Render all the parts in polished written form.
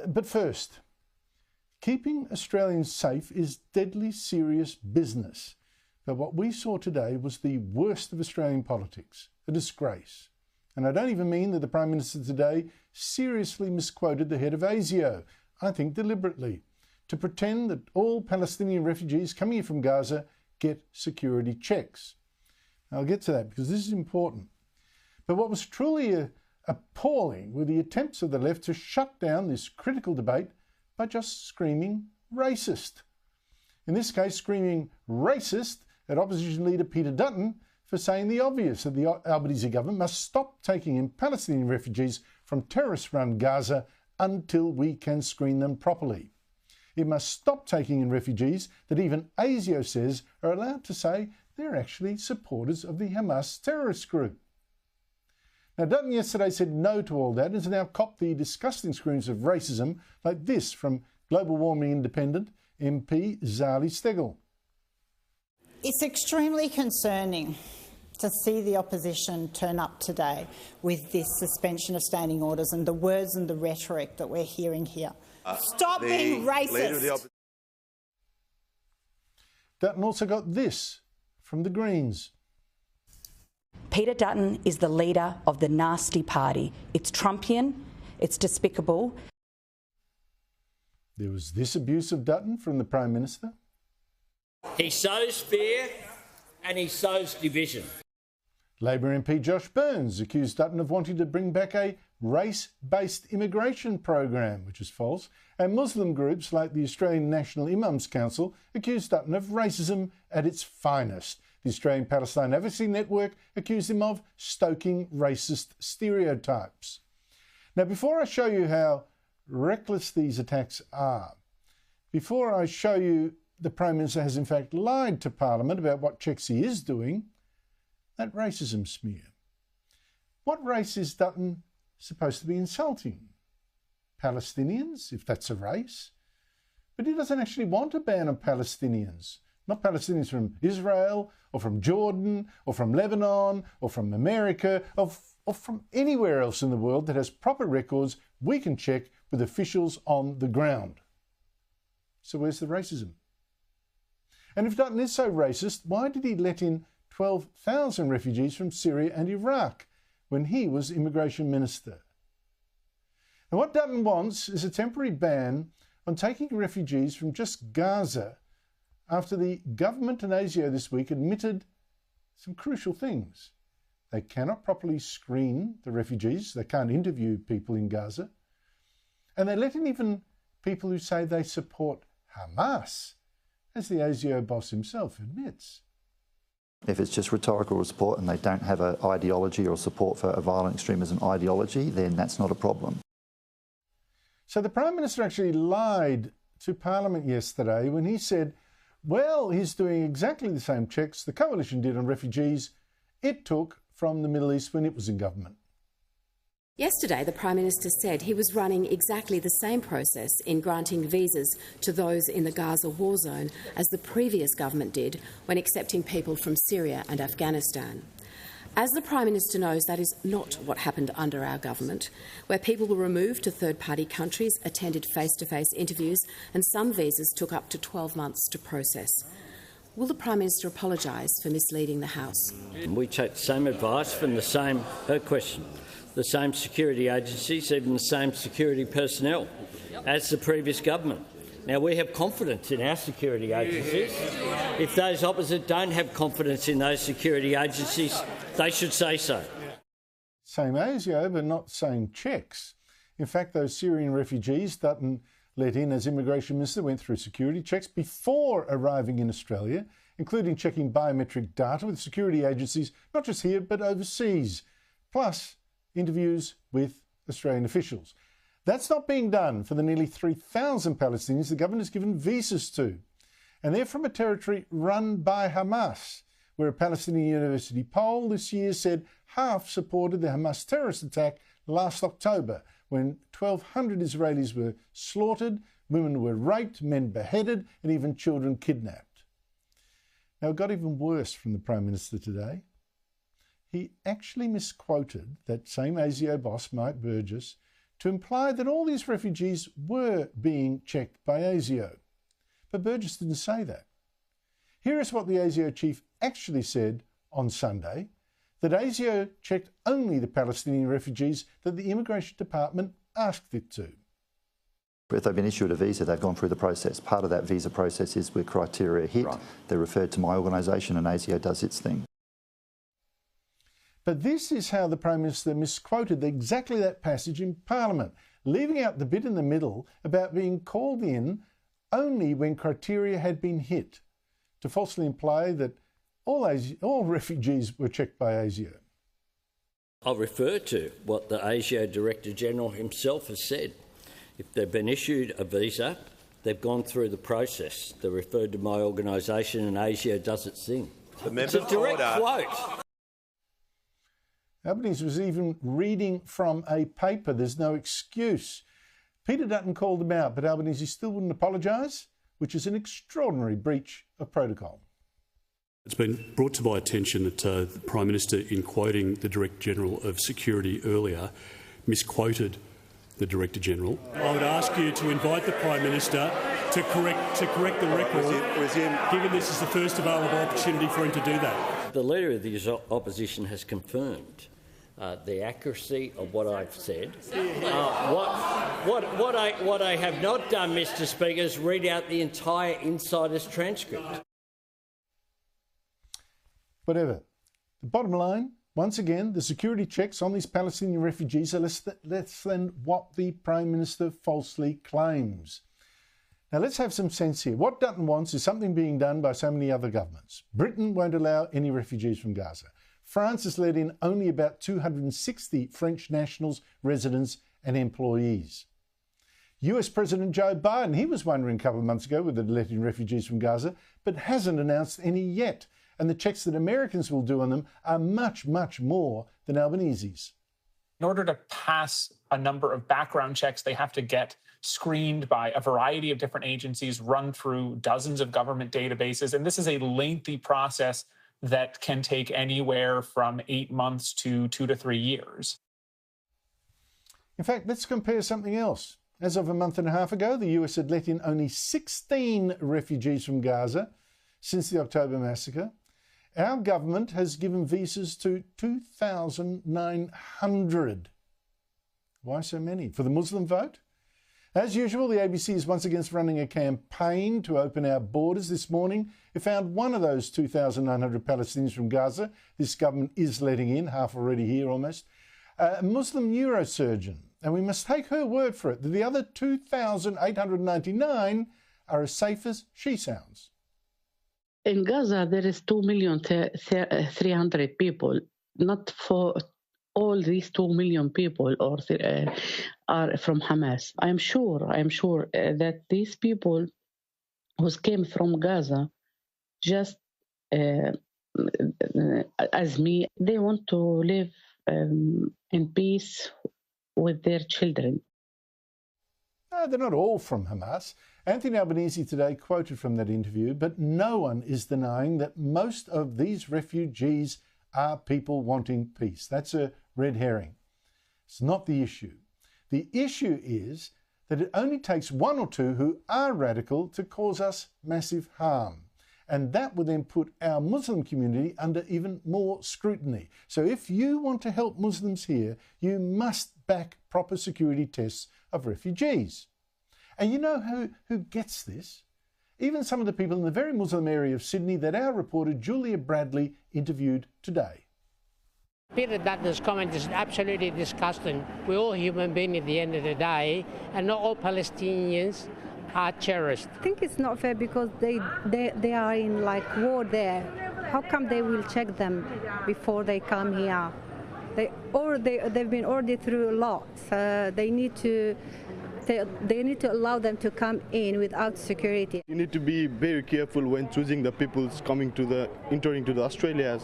But first, keeping Australians safe is deadly serious business. But what we saw today was the worst of Australian politics, a disgrace. And I don't even mean that the Prime Minister today seriously misquoted the head of ASIO, I think deliberately, to pretend that all Palestinian refugees coming in from Gaza get security checks. I'll get to that because this is important. But what was truly appalling were the attempts of the left to shut down this critical debate by just screaming racist. In this case, screaming racist at Opposition Leader Peter Dutton for saying the obvious, that the Albanese government must stop taking in Palestinian refugees from terrorist-run Gaza until we can screen them properly. It must stop taking in refugees that even ASIO says are allowed to say they're actually supporters of the Hamas terrorist group. Now, Dutton yesterday said no to all that and has now copped the disgusting screams of racism like this from Global Warming Independent MP Zali Steggall. It's extremely concerning to see the opposition turn up today with this suspension of standing orders and the words and the rhetoric that we're hearing here. Stop being racist. Dutton also got this from the Greens. Peter Dutton is the leader of the nasty party. It's Trumpian, it's despicable. There was this abuse of Dutton from the Prime Minister. He sows fear and he sows division. Labor MP Josh Burns accused Dutton of wanting to bring back a race-based immigration program, which is false, and Muslim groups like the Australian National Imams Council accused Dutton of racism at its finest. The Australian Palestine Advocacy Network accused him of stoking racist stereotypes. Now, before I show you how reckless these attacks are, before I show you the Prime Minister has in fact lied to Parliament about what checks he is doing, that racism smear. What race is Dutton supposed to be insulting? Palestinians, if that's a race? But he doesn't actually want a ban on Palestinians. Not Palestinians from Israel or from Jordan or from Lebanon or from America or from anywhere else in the world that has proper records we can check with officials on the ground. So where's the racism? And if Dutton is so racist, why did he let in 12,000 refugees from Syria and Iraq when he was Immigration Minister? And what Dutton wants is a temporary ban on taking refugees from just Gaza after the government and ASIO this week admitted some crucial things. They cannot properly screen the refugees, they can't interview people in Gaza, and they let in even people who say they support Hamas, as the ASIO boss himself admits. If it's just rhetorical support and they don't have an ideology or support for a violent extremism ideology, then that's not a problem. So the Prime Minister actually lied to Parliament yesterday when he said, well, he's doing exactly the same checks the Coalition did on refugees it took from the Middle East when it was in government. Yesterday, the Prime Minister said he was running exactly the same process in granting visas to those in the Gaza war zone as the previous government did when accepting people from Syria and Afghanistan. As the Prime Minister knows, that is not what happened under our government, where people were removed to third-party countries, attended face-to-face interviews, and some visas took up to 12 months to process. Will the Prime Minister apologise for misleading the House? We take the same advice from the same security agencies, even the same security personnel as the previous government. Now, we have confidence in our security agencies. If those opposite don't have confidence in those security agencies, they should say so. Same ASIO, but not same checks. In fact, those Syrian refugees Dutton let in as Immigration Minister went through security checks before arriving in Australia, including checking biometric data with security agencies, not just here, but overseas, plus interviews with Australian officials. That's not being done for the nearly 3,000 Palestinians the government has given visas to. And they're from a territory run by Hamas, where a Palestinian university poll this year said half supported the Hamas terrorist attack last October, when 1,200 Israelis were slaughtered, women were raped, men beheaded, and even children kidnapped. Now, it got even worse from the Prime Minister today. He actually misquoted that same ASIO boss, Mike Burgess, to imply that all these refugees were being checked by ASIO. But Burgess didn't say that. Here is what the ASIO chief actually said on Sunday, that ASIO checked only the Palestinian refugees that the Immigration Department asked it to. If they've been issued a visa, they've gone through the process. Part of that visa process is where criteria hit. Right. They're referred to my organisation and ASIO does its thing. But this is how the Prime Minister misquoted exactly that passage in Parliament, leaving out the bit in the middle about being called in only when criteria had been hit, to falsely imply that all refugees were checked by ASIO. I'll refer to what the ASIO Director General himself has said. If they've been issued a visa, they've gone through the process. They're referred to my organisation and ASIO does its thing. It's a direct quote. Albanese was even reading from a paper. There's no excuse. Peter Dutton called them out, but Albanese still wouldn't apologise, which is an extraordinary breach of protocol. It's been brought to my attention that the Prime Minister, in quoting the Director General of Security earlier, misquoted the Director General. I would ask you to invite the Prime Minister to correct the record, given this is the first available opportunity for him to do that. The Leader of the Opposition has confirmed the accuracy of what I've said. What I have not done, Mr. Speaker, is read out the entire Insider's transcript. Whatever. The bottom line, once again, the security checks on these Palestinian refugees are less than what the Prime Minister falsely claims. Now let's have some sense here. What Dutton wants is something being done by so many other governments. Britain won't allow any refugees from Gaza. France has let in only about 260 French nationals, residents and employees. US President Joe Biden, he was wondering a couple of months ago whether to let in refugees from Gaza, but hasn't announced any yet. And the checks that Americans will do on them are much, much more than Albanese's. In order to pass a number of background checks, they have to get screened by a variety of different agencies, run through dozens of government databases. And this is a lengthy process that can take anywhere from 8 months to 2 to 3 years. In fact, let's compare something else. As of a month and a half ago, the US had let in only 16 refugees from Gaza since the October massacre. Our government has given visas to 2,900. Why so many? For the Muslim vote? As usual, the ABC is once again running a campaign to open our borders. This morning, it found one of those 2,900 Palestinians from Gaza. This government is letting in, half already here almost, a Muslim neurosurgeon. And we must take her word for it that the other 2,899 are as safe as she sounds. In Gaza, there is 2,300,000 people. Not for all these 2 million people are from Hamas. I'm sure that these people who came from Gaza, just as me, they want to live in peace with their children. No, they're not all from Hamas. Anthony Albanese today quoted from that interview, but no one is denying that most of these refugees are people wanting peace. That's a red herring. It's not the issue. The issue is that it only takes one or two who are radical to cause us massive harm. And that would then put our Muslim community under even more scrutiny. So if you want to help Muslims here, you must back proper security tests of refugees. And you know who gets this? Even some of the people in the very Muslim area of Sydney that our reporter Julia Bradley interviewed today. Peter Dutton's comment is absolutely disgusting. We're all human beings at the end of the day, and not all Palestinians are terrorists. I think it's not fair because they are in like war there. How come they will check them before they come here? They've been ordered through a lot. They need to allow them to come in without security. You need to be very careful when choosing the people's entering to the Australia.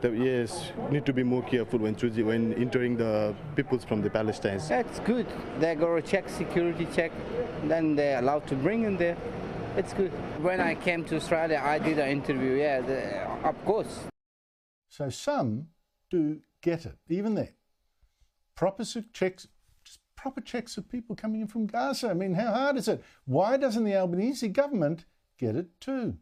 Yes, you need to be more careful when entering the peoples from the Palestine. That's good. They go check security check, then they're allowed to bring in there. It's good. When I came to Australia, I did an interview. Of course. So some do get it, even there. Proper checks, just proper checks of people coming in from Gaza. I mean, how hard is it? Why doesn't the Albanese government get it too?